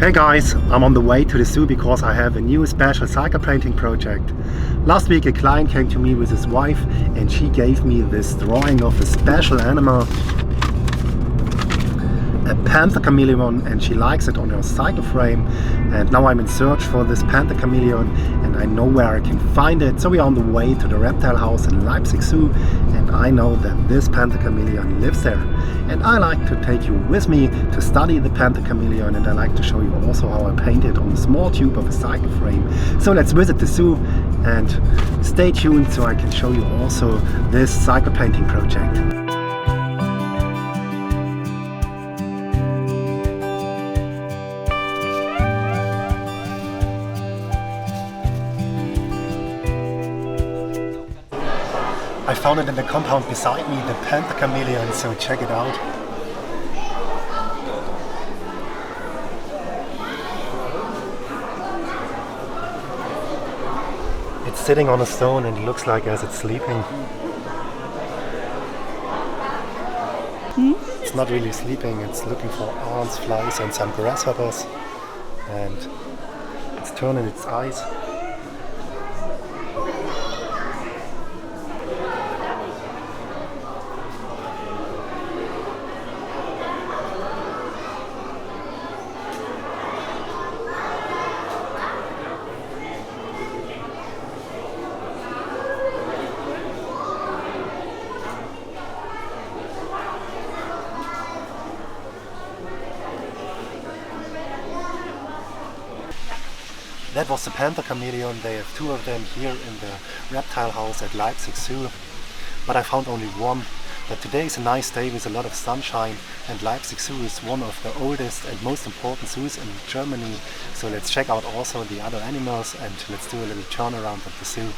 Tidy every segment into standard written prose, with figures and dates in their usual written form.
Hey guys, I'm on the way to the zoo because I have a new special cycle painting project. Last week a client came to me with his wife and she gave me this drawing of a special animal, a panther chameleon, and she likes it on her cycle frame, and now I'm in search for this panther chameleon and I know where I can find it. So we are on the way to the reptile house in Leipzig Zoo and I know that this panther chameleon lives there. And I like to take you with me to study the panther chameleon, and I like to show you also how I paint it on a small tube of a cycle frame. So let's visit the zoo and stay tuned so I can show you also this cycle painting project. I found it in the compound beside me, the panther chameleon, so check it out. It's sitting on a stone and it looks like as it's sleeping. It's not really sleeping, it's looking for ants, flies and some grasshoppers, and it's turning its eyes. That was the panther chameleon. They have two of them here in the reptile house at Leipzig Zoo, but I found only one. But today is a nice day with a lot of sunshine, and Leipzig Zoo is one of the oldest and most important zoos in Germany. So let's check out also the other animals and let's do a little turn around at the zoo.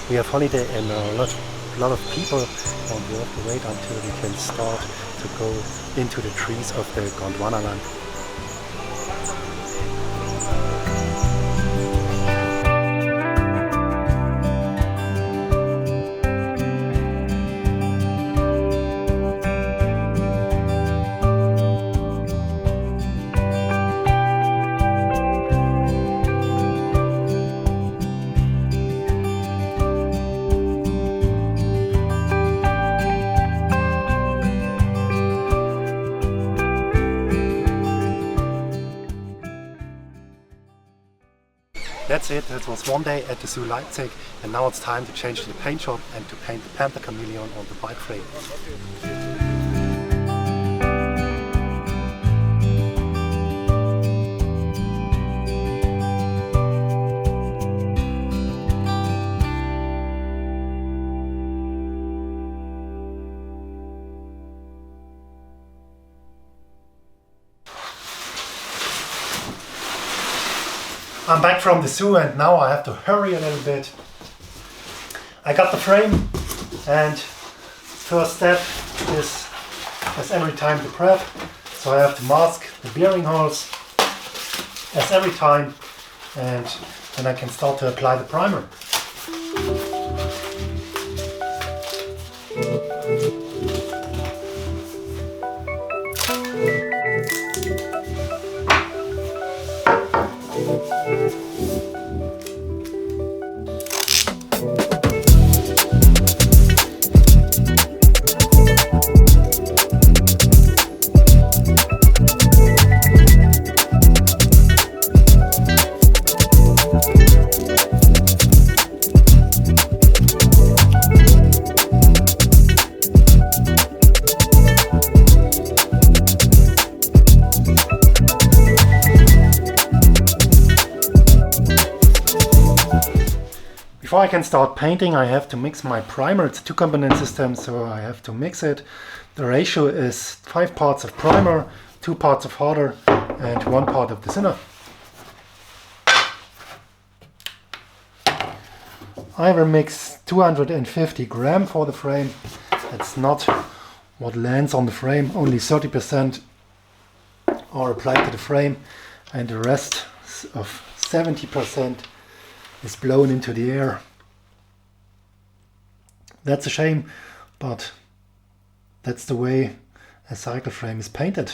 We have holiday and a lot of people, and we have to wait until we can start to go into the trees of the Gondwanaland. That's it, that was one day at the Zoo Leipzig, and now it's time to change to the paint shop and to paint the panther chameleon on the bike frame. I'm back from the zoo and now I have to hurry a little bit. I got the frame, and first step is, as every time, the prep. So I have to mask the bearing holes as every time, and then I can start to apply the primer. Before I can start painting, I have to mix my primer. It's a 2-component system, so I have to mix it. The ratio is 5 parts of primer, 2 parts of harder, and 1 part of the thinner. I will mix 250 gram for the frame. That's not what lands on the frame. Only 30% are applied to the frame, and the rest of 70% is blown into the air. That's a shame, but that's the way a cycle frame is painted.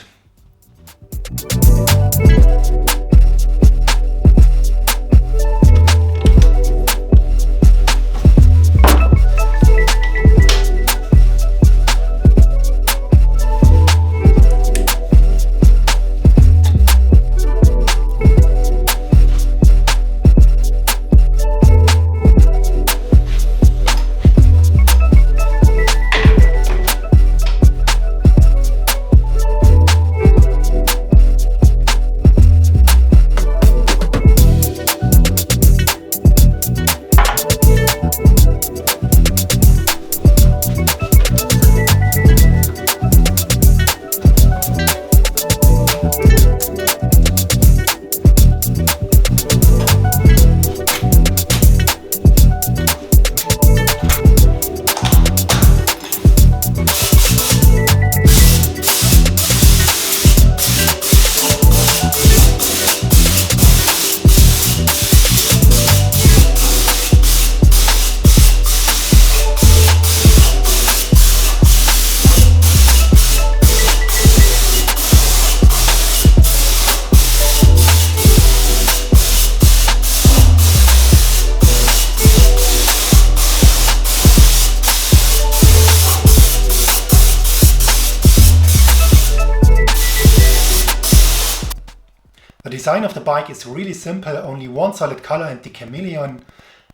The design of the bike is really simple, only one solid color and the chameleon,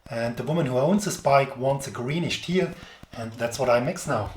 and the woman who owns this bike wants a greenish teal, and that's what I mix now.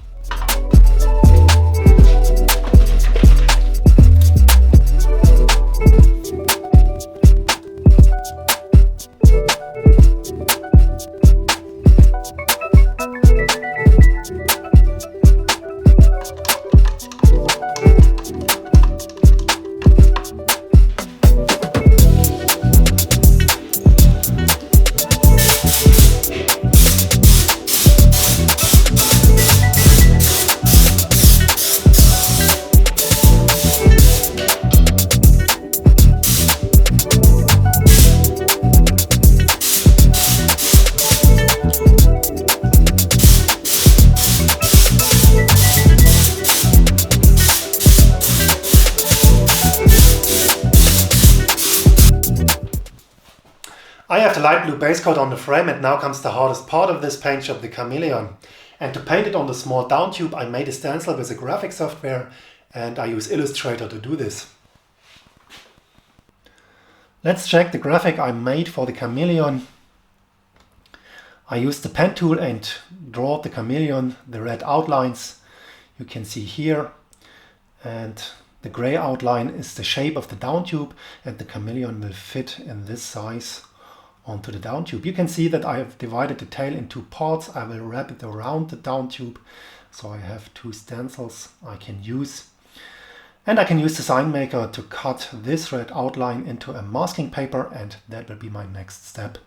I have the light blue base coat on the frame, and now comes the hardest part of this paint job, the chameleon. And to paint it on the small down tube, I made a stencil with a graphic software, and I use Illustrator to do this. Let's check the graphic I made for the chameleon. I used the pen tool and draw the chameleon, the red outlines you can see here, and the gray outline is the shape of the down tube, and the chameleon will fit in this size onto the down tube. You can see that I have divided the tail in 2 parts. I will wrap it around the down tube, so I have 2 stencils I can use. And I can use the sign maker to cut this red outline into a masking paper, and that will be my next step.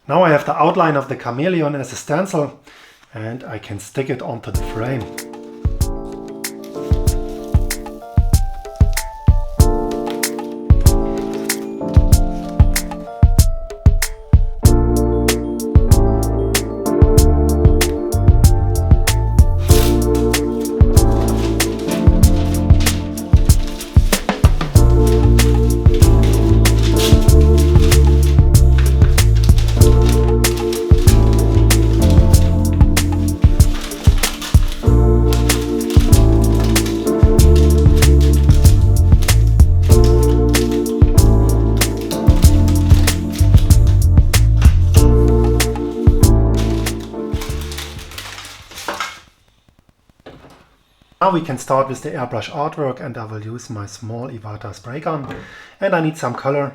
Now I have the outline of the chameleon as a stencil and I can stick it onto the frame. Now we can start with the airbrush artwork, and I will use my small Iwata spray gun, and I need some color,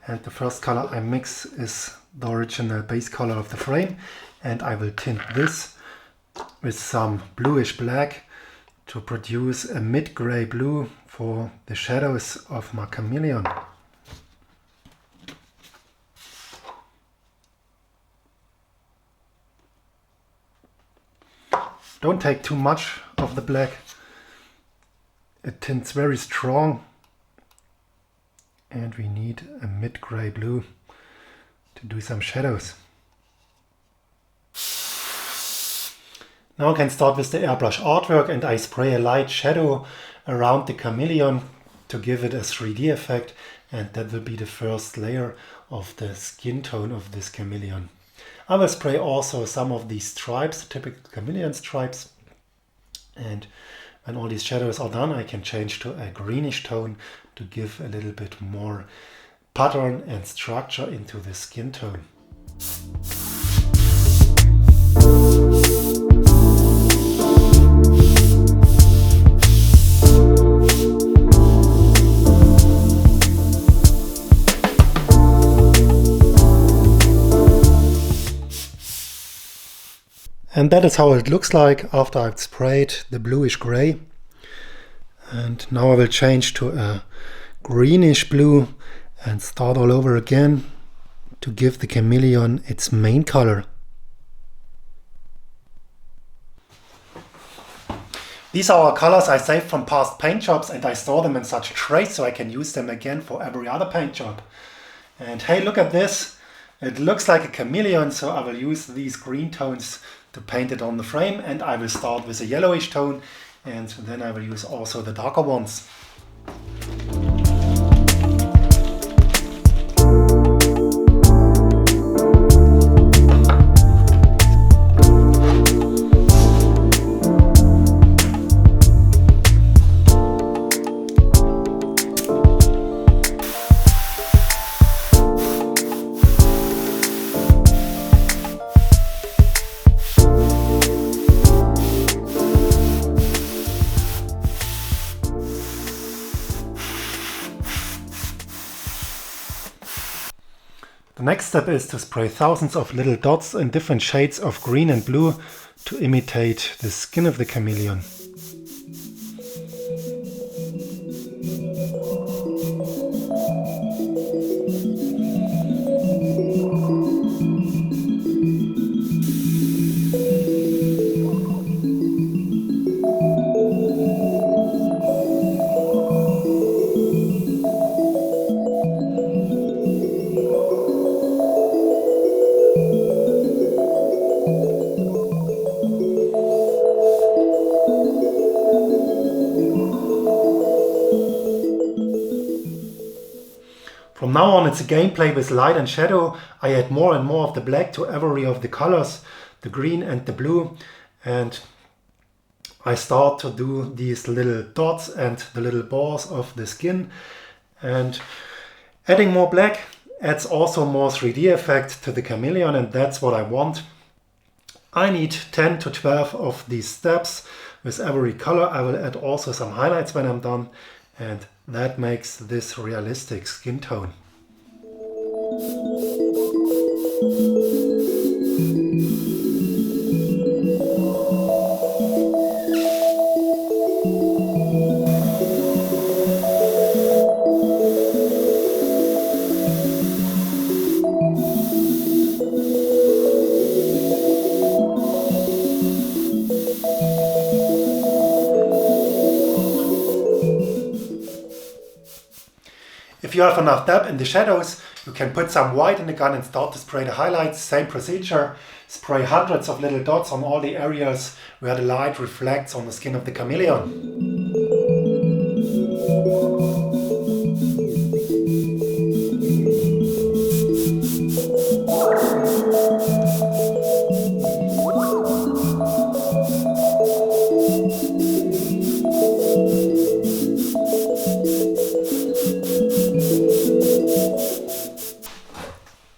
and the first color I mix is the original base color of the frame, and I will tint this with some bluish black to produce a mid-gray blue for the shadows of my chameleon. Don't take too much of the black. It tints very strong and we need a mid-gray blue to do some shadows. Now I can start with the airbrush artwork, and I spray a light shadow around the chameleon to give it a 3D effect, and that will be the first layer of the skin tone of this chameleon. I will spray also some of these stripes, typical chameleon stripes, and when all these shadows are done I can change to a greenish tone to give a little bit more pattern and structure into the skin tone. And that is how it looks like after I've sprayed the bluish gray. And now I will change to a greenish blue and start all over again to give the chameleon its main color. These are our colors I saved from past paint jobs, and I store them in such trays so I can use them again for every other paint job. And hey, look at this! It looks like a chameleon, so I will use these green tones to paint it on the frame, and I will start with a yellowish tone and then I will use also the darker ones. The next step is to spray thousands of little dots in different shades of green and blue to imitate the skin of the chameleon. From now on it's a gameplay with light and shadow. I add more and more of the black to every of the colors, the green and the blue, and I start to do these little dots and the little bars of the skin, and adding more black adds also more 3D effect to the chameleon, and that's what I want. I need 10 to 12 of these steps with every color. I will add also some highlights when I'm done, and that makes this realistic skin tone. you have enough depth in the shadows, you can put some white in the gun and start to spray the highlights. Same procedure. Spray hundreds of little dots on all the areas where the light reflects on the skin of the chameleon.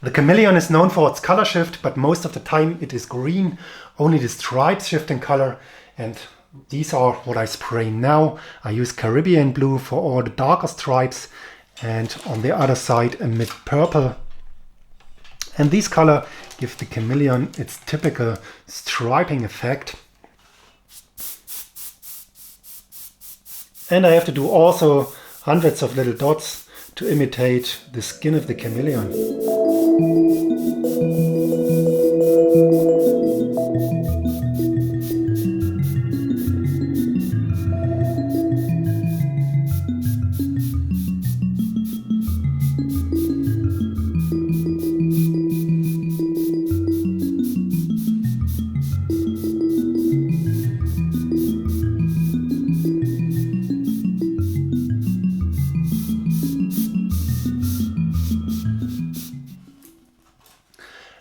The chameleon is known for its color shift, but most of the time it is green. Only the stripes shift in color, and these are what I spray now. I use Caribbean blue for all the darker stripes, and on the other side a mid purple. And these color give the chameleon its typical striping effect. And I have to do also hundreds of little dots to imitate the skin of the chameleon.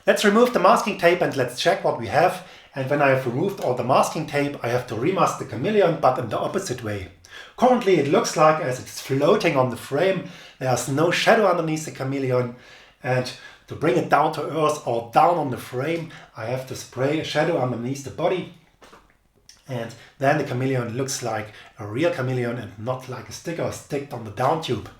Let's remove the masking tape and let's check what we have. And when I have removed all the masking tape, I have to remask the chameleon, but in the opposite way. Currently it looks like as it's floating on the frame, there's no shadow underneath the chameleon, and to bring it down to earth or down on the frame, I have to spray a shadow underneath the body. And then the chameleon looks like a real chameleon and not like a sticker sticked on the down tube.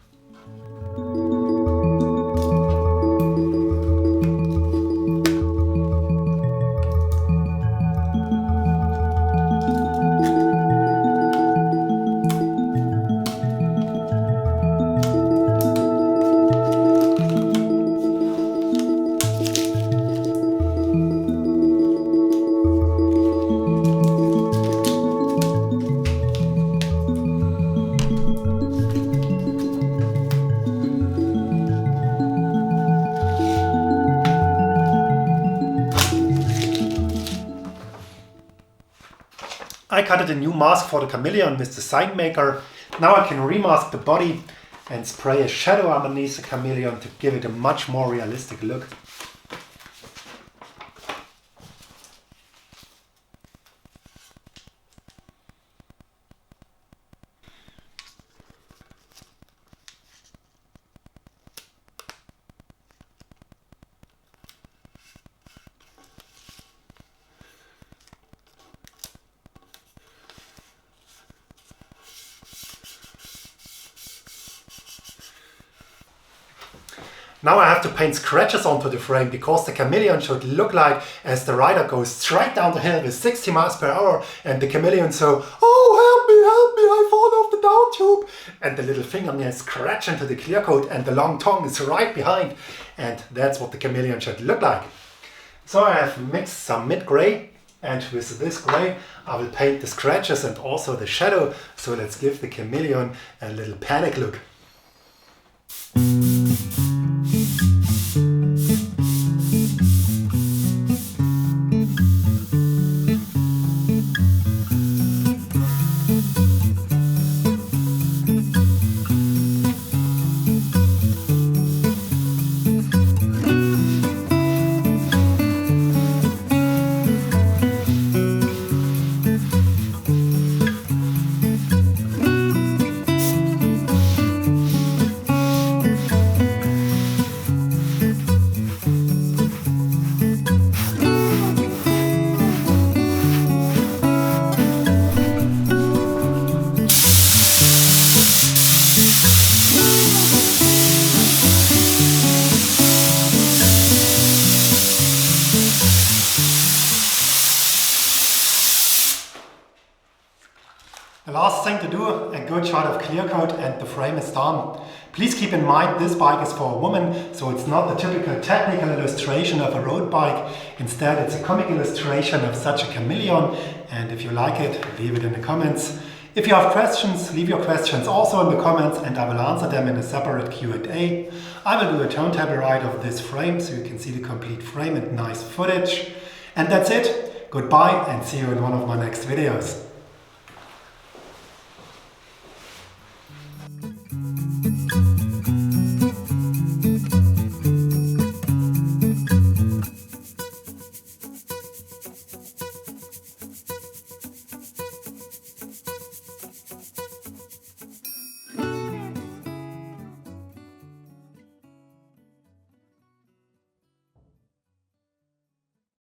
I cutted a new mask for the chameleon with the sign maker. Now I can remask the body and spray a shadow underneath the chameleon to give it a much more realistic look. Now I have to paint scratches onto the frame because the chameleon should look like as the rider goes straight down the hill with 60 miles per hour and the chameleon so, oh help me, I fall off the down tube. And the little fingernails scratch into the clear coat and the long tongue is right behind. And that's what the chameleon should look like. So I have mixed some mid-gray, and with this gray I will paint the scratches and also the shadow. So let's give the chameleon a little panic look. The last thing to do, a good shot of Clearcoat and the frame is done. Please keep in mind this bike is for a woman, so it's not the typical technical illustration of a road bike. Instead, it's a comic illustration of such a chameleon, and if you like it, leave it in the comments. If you have questions, leave your questions also in the comments and I will answer them in a separate Q&A. I will do a turntable ride of this frame so you can see the complete frame and nice footage. And that's it. Goodbye and see you in one of my next videos.